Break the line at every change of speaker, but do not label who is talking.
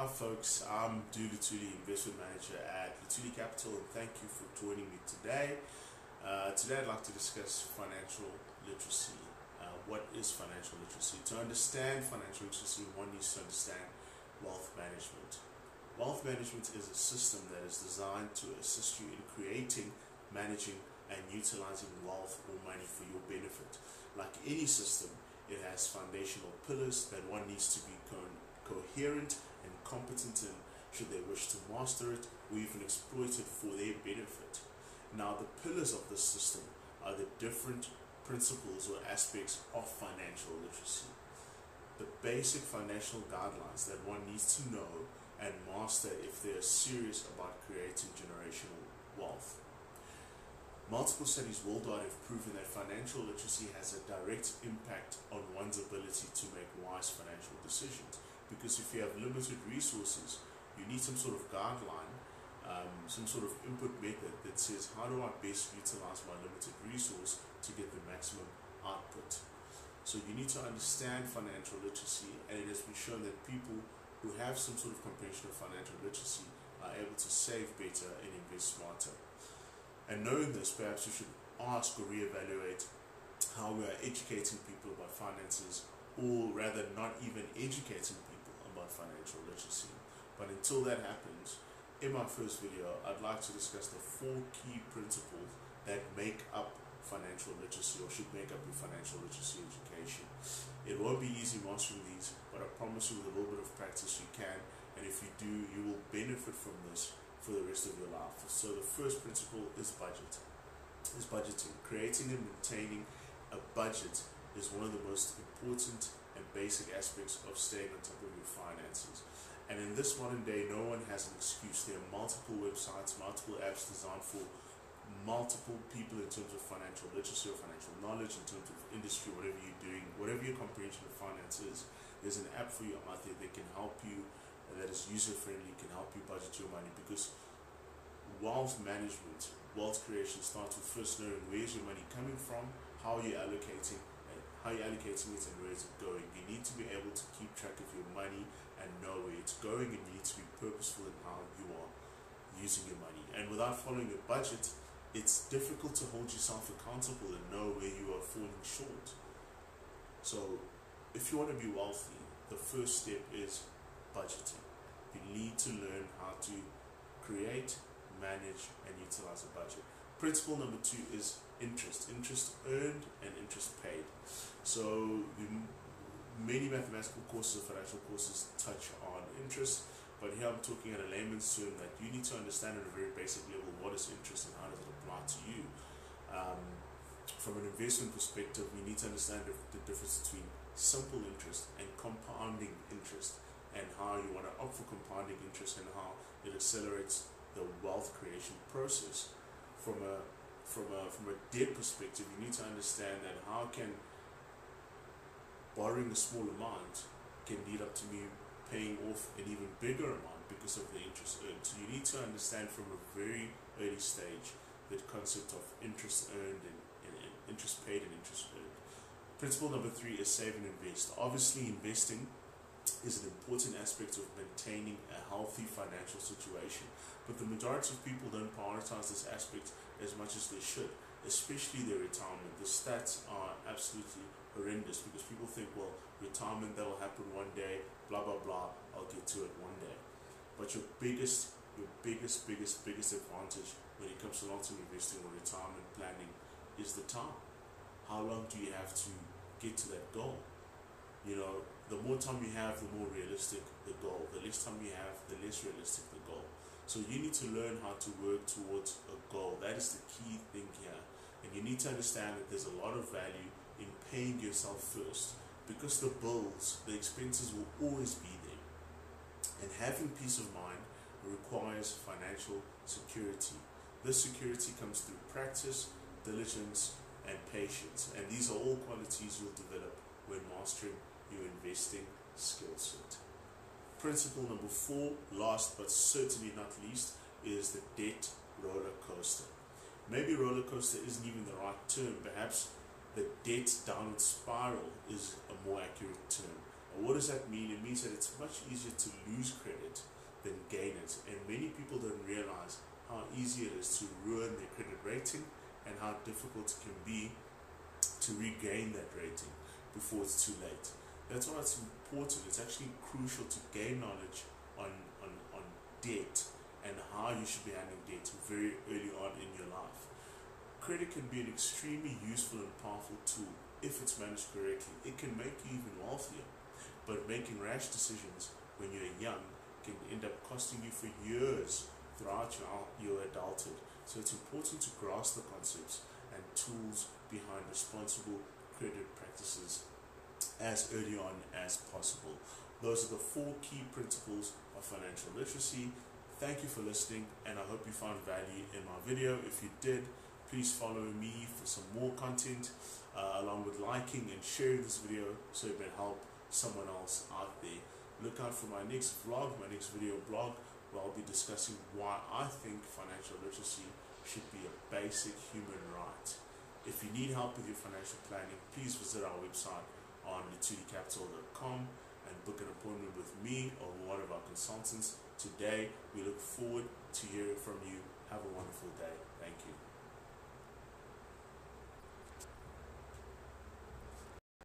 Hi folks, I'm Du Lutuli, Investment Manager at Lutuli Capital, and thank you for joining me today. Today I'd like to discuss financial literacy. What is financial literacy? To understand financial literacy, one needs to understand wealth management. Wealth management is a system that is designed to assist you in creating, managing, and utilizing wealth or money for your benefit. Like any system, it has foundational pillars that one needs to be coherent and competent in should they wish to master it or even exploit it for their benefit. Now, the pillars of this system are the different principles or aspects of financial literacy. The basic financial guidelines that one needs to know and master if they are serious about creating generational wealth. Multiple studies worldwide have proven that financial literacy has a direct impact on one's ability to make wise financial decisions. Because if you have limited resources, you need some sort of guideline, some sort of input method that says, how do I best utilize my limited resource to get the maximum output? So you need to understand financial literacy, and it has been shown that people who have some sort of comprehension of financial literacy are able to save better and invest smarter. And knowing this, perhaps you should ask or reevaluate how we are educating people about finances, or rather not even educating people about financial literacy. But until that happens, in my first video, I'd like to discuss the 4 key principles that make up financial literacy, or should make up your financial literacy education. It won't be easy mastering these, but I promise you with a little bit of practice you can, and if you do, you will benefit from this for the rest of your life. So the first principle is budgeting. Creating and maintaining a budget is one of the most important and basic aspects of staying on top of your finances. And in this modern day, no one has an excuse. There are multiple websites, multiple apps designed for multiple people in terms of financial literacy or financial knowledge, in terms of industry, whatever you're doing, whatever your comprehension of finance is. There's an app for you out there that can help you, that is user-friendly, can help you budget your money, because wealth management, wealth creation starts with first knowing where's your money coming from, how you're allocating it, and where is it going. You need to be able to keep track of your money and know where it's going, and you need to be purposeful in how you are using your money. And without following a budget, it's difficult to hold yourself accountable and know where you are falling short. So if you want to be wealthy, the first step is budgeting. You need to learn how to create, manage, and utilize a budget. Principle number 2 is interest earned and interest paid. So many mathematical courses or financial courses touch on interest, but here I'm talking at a layman's term that you need to understand at a very basic level what is interest and how does it apply to you. From an investment perspective, you need to understand the difference between simple interest and compounding interest, and how you want to opt for compounding interest and how it accelerates the wealth creation process. From a debt perspective, you need to understand that how can borrowing a small amount can lead up to me paying off an even bigger amount because of the interest earned. So you need to understand from a very early stage the concept of interest earned and interest paid and interest earned. Principle number 3 is save and invest. Obviously, investing is an important aspect of maintaining a healthy financial situation, but the majority of people don't prioritize this aspect as much as they should, especially their retirement. The stats are absolutely horrendous, because people think, well, retirement, that will happen one day, blah blah blah, I'll get to it one day. But your biggest advantage when it comes to long-term investing or retirement planning is the time. How long do you have to get to that goal? You know, the more time you have, the more realistic the goal. The less time you have, the less realistic the goal. So you need to learn how to work towards a goal. That is the key thing here. And you need to understand that there's a lot of value in paying yourself first, because the bills, the expenses will always be there. And having peace of mind requires financial security. This security comes through practice, diligence, and patience. And these are all qualities you'll develop when mastering your investing skill set. Principle number 4, last but certainly not least, is the debt roller coaster. Maybe roller coaster isn't even the right term. Perhaps the debt downward spiral is a more accurate term. A And what does that mean? It means that it's much easier to lose credit than gain it. And many people don't realize how easy it is to ruin their credit rating and how difficult it can be to regain that rating before it's too late. That's why it's important. It's actually crucial to gain knowledge on debt and how you should be handling debt very early on in your life. Credit can be an extremely useful and powerful tool if it's managed correctly. It can make you even wealthier, but making rash decisions when you're young can end up costing you for years throughout your adulthood. So it's important to grasp the concepts and tools behind responsible credit practices as early on as possible. Those are the 4 key principles of financial literacy. Thank you for listening, and I hope you found value in my video. If you did, please follow me for some more content, along with liking and sharing this video so it may help someone else out there. Look out for my next vlog, my next video blog, where I'll be discussing why I think financial literacy should be a basic human right. If you need help with your financial planning, please visit our website on lutulicapital.com and book an appointment with me or one of our consultants. Today, we look forward to hearing from you. Have a wonderful day. Thank you.